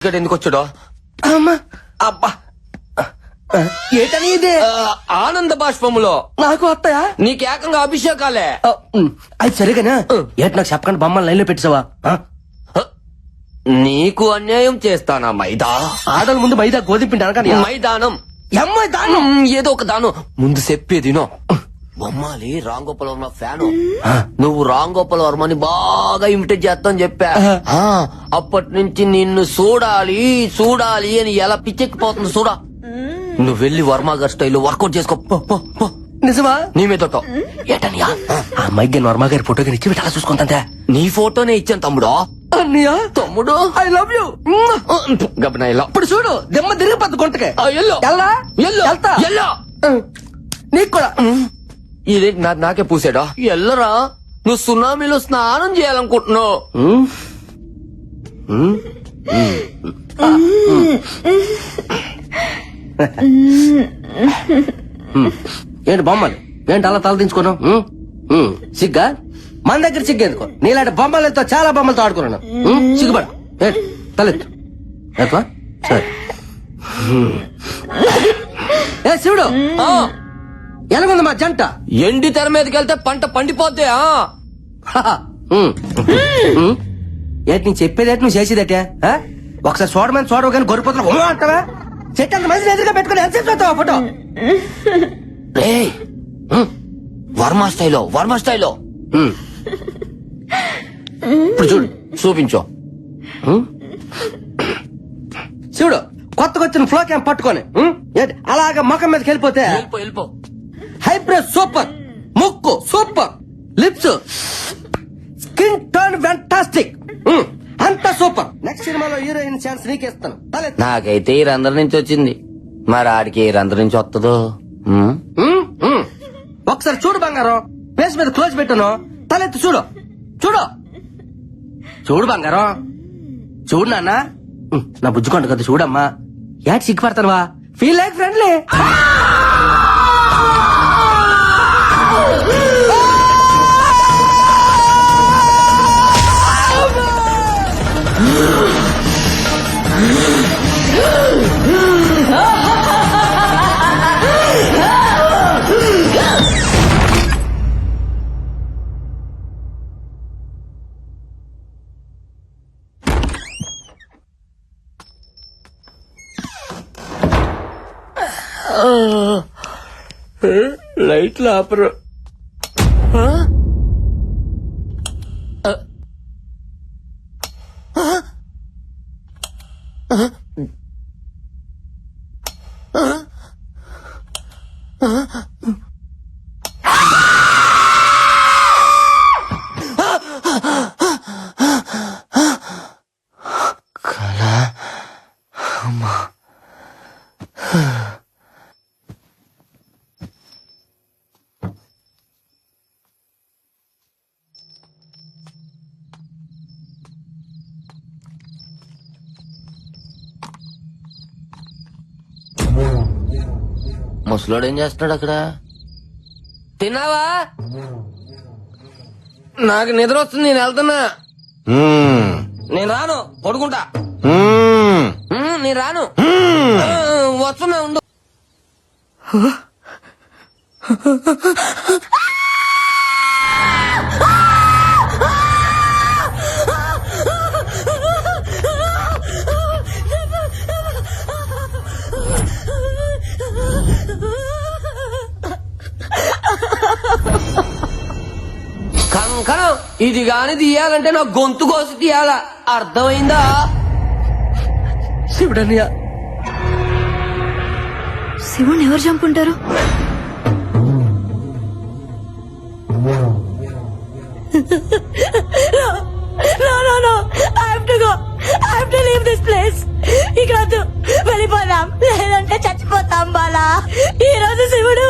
ఇక్కడ ఎందుకు వచ్చాడో అమ్మా అబ్బా ఏటని ఇదే ఆనంద బాష్పములో నాకు వస్తాయా నీకు ఏకంగా అభిషేకాలే అది సరిగానా ఏట నాకు చెప్పకుండా బొమ్మలు లైన్ లో పెట్టావా నీకు అన్యాయం చేస్తానా మైదా ఆడల ముందు మైదా గోధుమ పిండి అనగా మైదానం అమ్మాయి దానం ఏదో ఒక దానం ముందు చెప్పేదినో బొమ్మాలి రామ్ గోపాల్ వర్మ ఫ్యాను నువ్వు రామ్ గోపాల్ వర్మని బాగా ఇమిటేట్ చేస్తాను చెప్పా అప్పటి నుంచి నిన్ను చూడాలి చూడాలి అని ఎలా పిచ్చెక్కిపోతుంది చూడా నువ్వు వెళ్ళి వర్మ గారి స్టైల్లో వర్కౌట్ చేసుకో పో, పో, పో. నిజమా నీ మీద ఏటనియా ఆ అమ్మాయికి వర్మ గారి ఫోటో ఇచ్చి పెట్టాలా చూసుకుంటా నీ ఫోటోనే ఇచ్చాను తమ్ముడు అన్నయ్య తమ్ముడు ఐ లవ్ యూ గబనా ఇలా ఇప్పుడు చూడు దెమ్మ తిరిగిపోద్దు గుంటకే ఎల్లో ఎల్లా ఎల్లో వెళ్తా. ఎల్లో నీకు కూడా ఇది నాకే పూసాడా ఎల్లరా నువ్వు సునామీలో స్నానం చేయాలనుకుంటున్నావు ఏంటి బొమ్మలు ఏంటి అలా తల దించుకున్నావు సిగ్గా మన దగ్గర సిగ్గేందుకో నీలాంటి బొమ్మలతో చాలా బొమ్మలతో ఆడుకున్నాను సిగ్గుపడ ఏంటి తలెత్తు ఎత్తువా? సరే ఏ శివుడు ఎలాగుంది మా జంట ఎండి తెర మీదకి వెళ్తే పంట పండిపోద్ది ఏంటి నేను చెప్పేదేంటి నువ్వు చేసేదటే ఒకసారి చూడమని చూడవు కానీ గొర్రెపోతున్నా అంటావా చెట్టు అంత మంది ఎదురుగా పెట్టుకుని ఎంత చేస్తావా ఫోటో రేయ్, వర్మ స్టైలో ఇప్పుడు చూడు చూపించు చూడు కొత్తగా వచ్చిన ఫ్లో క్యాంప్ పట్టుకొని ఏంటి అలాగా ముఖం మీదకి వెళ్ళిపోతే వెళ్ళిపో హైబ్రిడ్ సూపర్ ముక్కు super lips skin tone fantastic అంతా సూపర్ నెక్స్ట్ సినిమాలో హీరోయిన్ ఛాన్స్ నీకేస్తాను తలెత్తు. నాకైతే ఈ రంధ్రం నుంచి వచ్చింది మరి ఆడికి ఏ రంధ్రం నుంచి వస్తుందో ఒకసారి చూడు బంగారం ఫేస్ మీద క్లోజ్ పెట్టాను తలెత్తు చూడు చూడు చూడు బంగారం చూడు నాన్న నా బుజ్జుకొండ కదా చూడమ్మా యాడ్ సిగ్గుపడతానువా ఫీల్ లైక్ ఫ్రెండ్లీ లైట్లు ఆపరు ముసలోడు ఏం చేస్తున్నాడు అక్కడ తిన్నావా నాకు నిద్ర వస్తుంది నేను వెళ్తున్నా నేను రాను పడుకుంటా నేను రాను వస్తున్నా ఉండు కంకణం ఇది గాని తీయాలంటే నా గొంతు కోసి తీయాలా అర్థమైందా శివుడన్నయ్య శివుని ఎవరు చంపుంటారు? వెళ్ళిపోదాం లేదంటే చచ్చిపోతాం బాలా. ఈ రోజు శివుడు,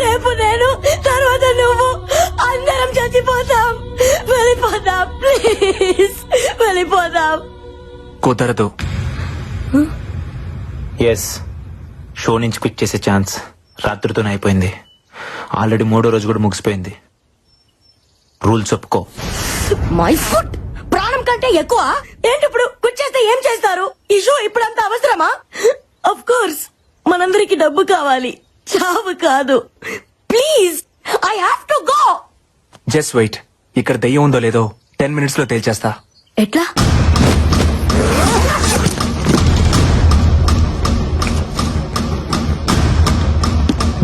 రేపు నేను, తర్వాత నువ్వు, అందరం చచ్చిపోతాం. వెళ్ళిపోదాం ప్లీజ్, వెళ్ళిపోదాం. కుదరదు. ఎస్, షో నుంచి క్విట్ చేసే ఛాన్స్ రాత్రితోనే అయిపోయింది. ఆల్రెడీ 3వ రోజు కూడా ముగిసిపోయింది. రూల్స్ ఒప్పుకో. మై ఫుట్ ప్రాణం కంటే కంటే ఎక్కువ ఏంటి? ఇప్పుడు క్విట్ చేస్తే ఏం చేస్తారు? ఈ షో ఇప్పుడంత అవసరమా? ఆఫ్ కోర్స్ మనందరికి డబ్బు కావాలి, చావు కాదు. Please I have to go. Just wait, ఇక్కడ దెయ్యం ఉందో లేదో 10 minutes లో తేల్చేస్తా. ఎట్లా?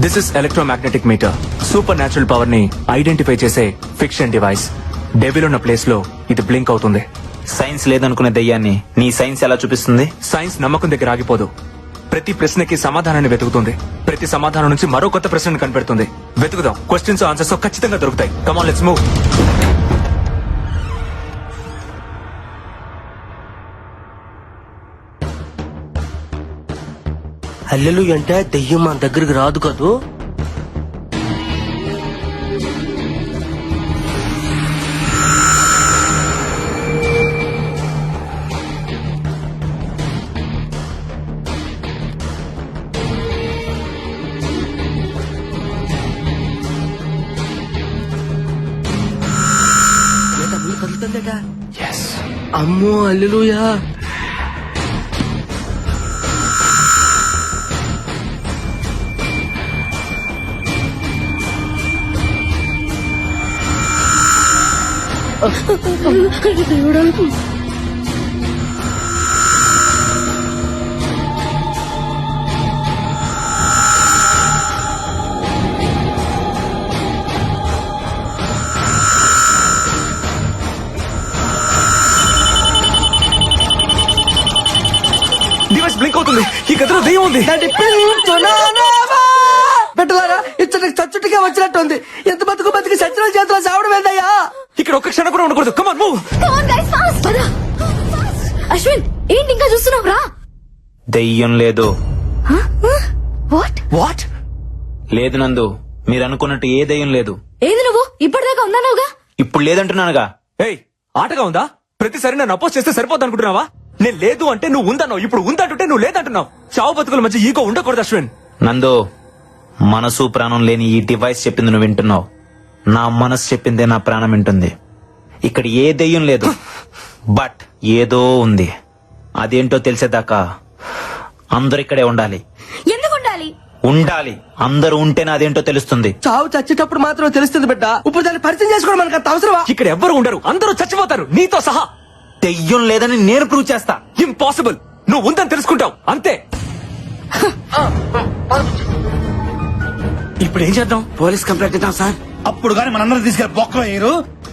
This is electromagnetic meter. Supernatural power ని ఐడెంటిఫై చేసే ఫిక్షన్ డివైస్. డెవిల్ ఉన్న ప్లేస్ లో ఇది బ్లింక్ అవుతుంది. సైన్స్ లేదనుకునే దయ్యాన్ని నీ సైన్స్ ఎలా చూపిస్తుంది? సైన్స్ నమ్మకం దగ్గర ఆగిపోదు. ప్రతి ప్రశ్నకి సమాధానాన్ని వెతుకుతుంది. ప్రతి సమాధానం నుంచి మరో కొత్త ప్రశ్నను కనిపెడుతుంది. వెతుకుదాం. క్వశ్చన్స్ ఆన్సర్స్ ఖచ్చితంగా దొరుకుతాయి. Come on, let's move. అల్లెలు అంటే దెయ్యం మన దగ్గరికి రాదు కదూ. కదులుతుందట. అమ్మో అల్లెలుయా. డివైస్ బ్లింక్ అవుతుంది. ఈ గదిలో దెయ్యం ఉంది. పెట్టలారా ఇచ్చటికి చచ్చుటిగా వచ్చినట్టుంది. ఎంత బతుకు బతికి సచ్చిన చేతిలో చావడం ఏందయ్యా? ఇక్కడ ఒక్క క్షణం కూడా ఉండకూడదు. Come on, move. అశ్విన్ ఏంటి ఇంకా చూస్తున్నావు? రా. దెయ్యం లేదు. వాట్? వాట్? లేదు నందు, మీరు అనుకున్నట్టు ఏ దెయ్యం లేదు. ఏది నువ్వు ఇప్పటిదాకా ఉందన్నావుగా? ఇప్పుడు లేదంటున్నానుగా. ఏయ్, ఆటగా ఉందా? ప్రతిసారి నన్ను అపోజ్ చేస్తే సరిపోద్ది అనుకుంటున్నావా? నేను లేదు అంటే నువ్వు ఉందన్నావు. ఇప్పుడు ఉందంటుంటే నువ్వు లేదంటున్నావు. చావు బతుకుల మధ్య ఈగో ఉండకూడదు అశ్విన్. నందు, మనసు ప్రాణం లేని ఈ డివైస్ చెప్పింది నువ్వు వింటున్నావు. నా మనసు చెప్పిందే నా ప్రాణం వింటుంది. ఇక్కడ ఏ దెయ్యం లేదు, బట్ ఏదో ఉంది. అదేంటో తెలిసేదాకా అందరు ఇక్కడే ఉండాలి. ఎందుకు ఉండాలి? ఉండాలి. అందరూ ఉంటేనే అదేంటో తెలుస్తుంది. చావు చచ్చేటప్పుడు మాత్రం తెలుస్తుంది బిడ్డ. ఇప్పుడు దాన్ని పరిచయం చేసుకోవడం మనకు అంత అవసరమా? ఇక్కడ ఎవ్వరు ఉండరు. అందరూ చచ్చిపోతారు, నీతో సహా. దెయ్యం లేదని నేను ప్రూవ్ చేస్తా. ఇంపాసిబుల్. నువ్వు ఉందని తెలుసుకుంటావు అంతే. ఇప్పుడు ఏం చేద్దాం? పోలీస్ కంప్లైంట్ ఇద్దాం సార్. అప్పుడు గానీ మనందరం తీసుకెళ్లి బొక్కలో వేయరు,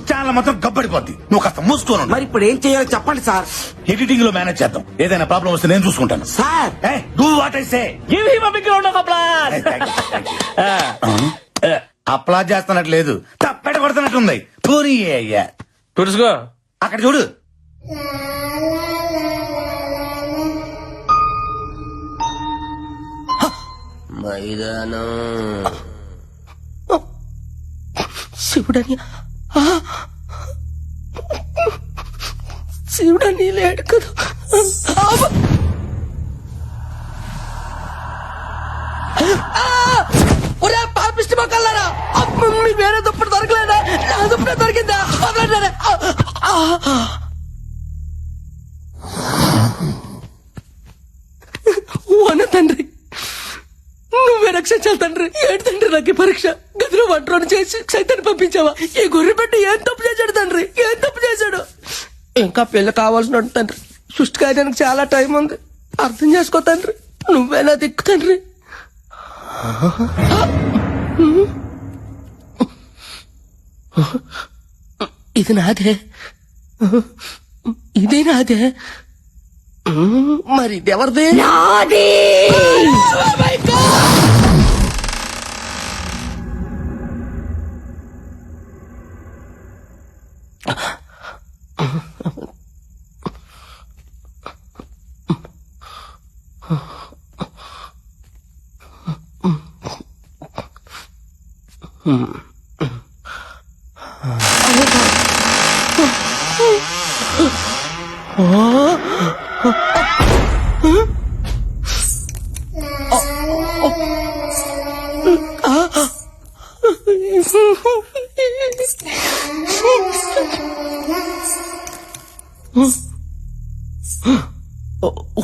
ఛానల్ మొత్తం గబ్బడిపోద్ది. నువ్వు కాస్త మూసుకోను. మరి ఇప్పుడు ఏం చేయాలో చెప్పండి సార్. ఎడిటింగ్ లో మేనేజ్ చేద్దాం. ఏదైనా ప్రాబ్లం వస్తే నేను చూసుకుంటాను. Sir do what I say. అప్లా చేస్తున్నట్లేదు, తప్పెట కొడుతున్నట్టుంది. పోనీ అయ్యా తుడుచుకో. అక్కడ చూడు. మైదానం శివుడని శివుడని లేడు కదా. పాపిష్టి మొక్కలారా, మీకు వేరే దుప్పటి దొరకలేదా? నా దుప్పటి దొరికిందా? వన తండ్రి, నువ్వే రక్షించాలి తండ్రి. ఏంటి తండ్రి నాకు ఈ పరీక్ష? గదిలో వంటలను చేసి సైతాన్ని పంపించావా? ఈ గొర్రె పెట్టి ఏం తప్పు చేశాడు తండ్రి? ఏం తప్పు చేశాడు? ఇంకా పెళ్లి కావాల్సిన తండ్రి. సృష్టి కాయడానికి చాలా టైం ఉంది. అర్థం చేసుకో తండ్రి. నువ్వేనా దిక్కు తండ్రి. ఇది నాదే, ఇదే నాదే. మరి ఇది ఎవరిదే? నాది.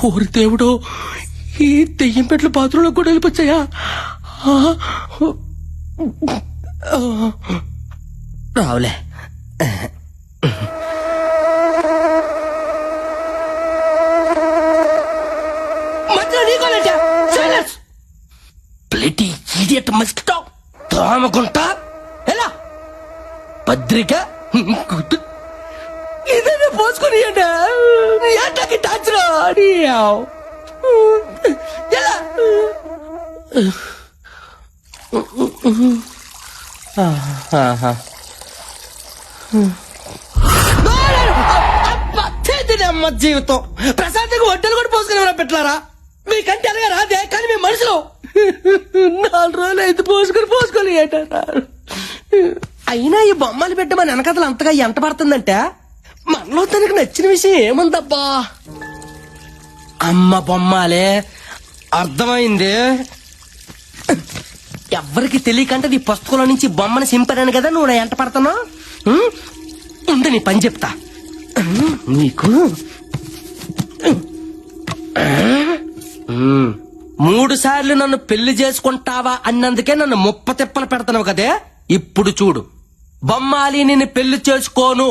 ఓరి దేవుడు, ఈ దెయ్యం పెట్ల బాత్రూంలో కూడా వెళ్ళిపోచ్చాయా? రావులే. మధ్యలో నీకోలేటా? సైలెన్స్! Bloody idiot mosquito! తామకుంటా ఎలా పత్రిక ఇదే పోసుకొని ఏంటకి టచ్ రా ఎలా అమ్మ జీవితం ప్రశాంతంగా వంటలు కూడా పోసుకుని పెట్టారా? మీకంటే అలాగే రాదే, కానీ మీ మనుషులు 4 రోజులు అయితే పోసుకొని ఏంటారా? అయినా ఈ బొమ్మలు పెట్టి మన వెనకథలు అంతగా ఎంట పడుతుందంటే మనలో తనకు నచ్చిన విషయం ఏముందబ్బా? అమ్మ బొమ్మాలే, అర్థమైంది. ఎవ్వరికి తెలియకంటే నీ పుస్తకంలో నుంచి బొమ్మను సింపాను కదా నువ్వు ఎంట పడుతున్నావు. ఉండి నీ పని చెప్తా నీకు. 3 సార్లు నన్ను పెళ్లి చేసుకుంటావా అన్నందుకే నన్ను 30 తిప్పలు పెడతావు కదే. ఇప్పుడు చూడు, బొమ్మాలి నిన్ను పెళ్లి చేసుకోను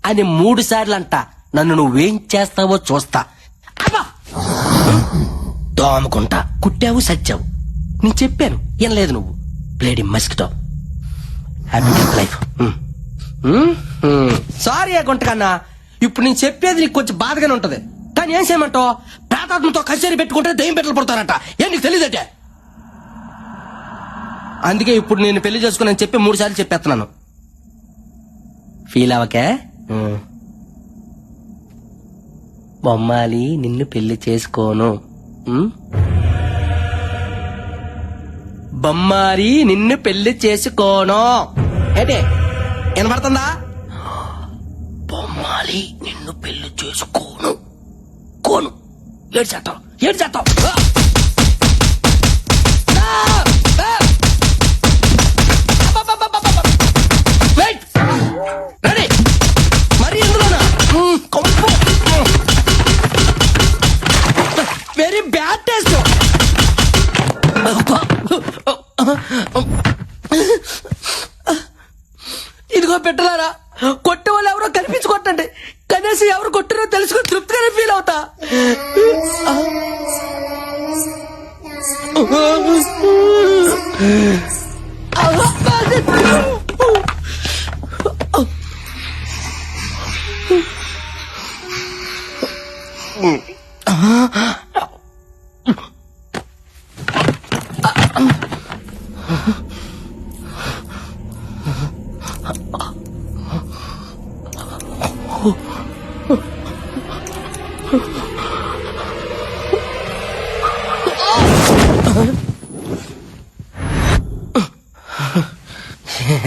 అని 3 సార్లు అంట. నన్ను నువ్వేం చేస్తావో చూస్తా. అబ్బా దోమకుంటా, కుట్టావు సచ్చావు. నేను చెప్పాను వినలేదు నువ్వు. Bloody mosquito. Happy life. Sorry గుంటకన్నా, ఇప్పుడు నేను చెప్పేది నీకు కొంచెం బాధగానే ఉంటది, కానీ ఏం చేయమంటావు? ప్రాతాత్మతో కచేరీ పెట్టుకుంటే దయ్యం పెట్టలు పడతారట. ఏం నీకు తెలియదటే? అందుకే ఇప్పుడు నేను పెళ్లి చేసుకుని చెప్పి 3 సార్లు చెప్పేస్తున్నాను. ఫీల్ అవకే. బొమ్మాలి నిన్ను పెళ్లి చేసుకోను. బొమ్మాలి నిన్ను పెళ్లి చేసుకోను. ఏంటే వినపడుతుందా? బొమ్మాలి నిన్ను పెళ్లి చేసుకోను. కోను ఏడు చేస్తావు. రెడీ మరి ఎందులోనా కొంపు వెరీ బ్యాడ్ టేస్ట్. ఇదిగో పెట్టలారా, కొట్టే వాళ్ళు ఎవరో కనిపించుకోండి. కనీసం ఎవరు కొట్టారో తెలుసుకుని తృప్తిగానే ఫీల్ అవుతా.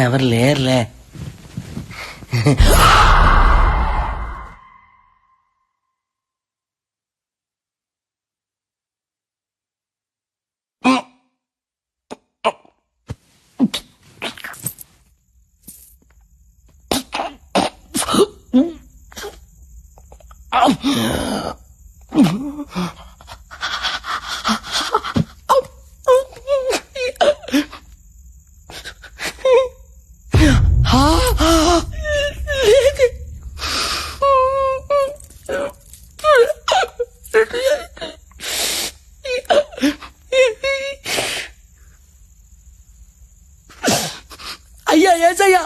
ఎవరు లేరులే. అయ్యా ఏసయ్యా,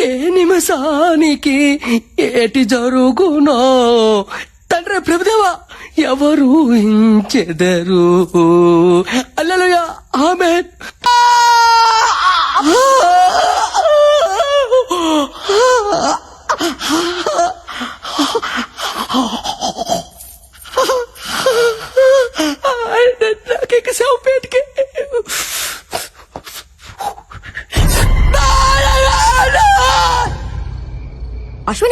ఏ నిమిషానికి ఏటి జరుగునో తండ్రి ప్రభుదేవా ఎవరు హించెదరు. హల్లెలూయా, ఆమేన్.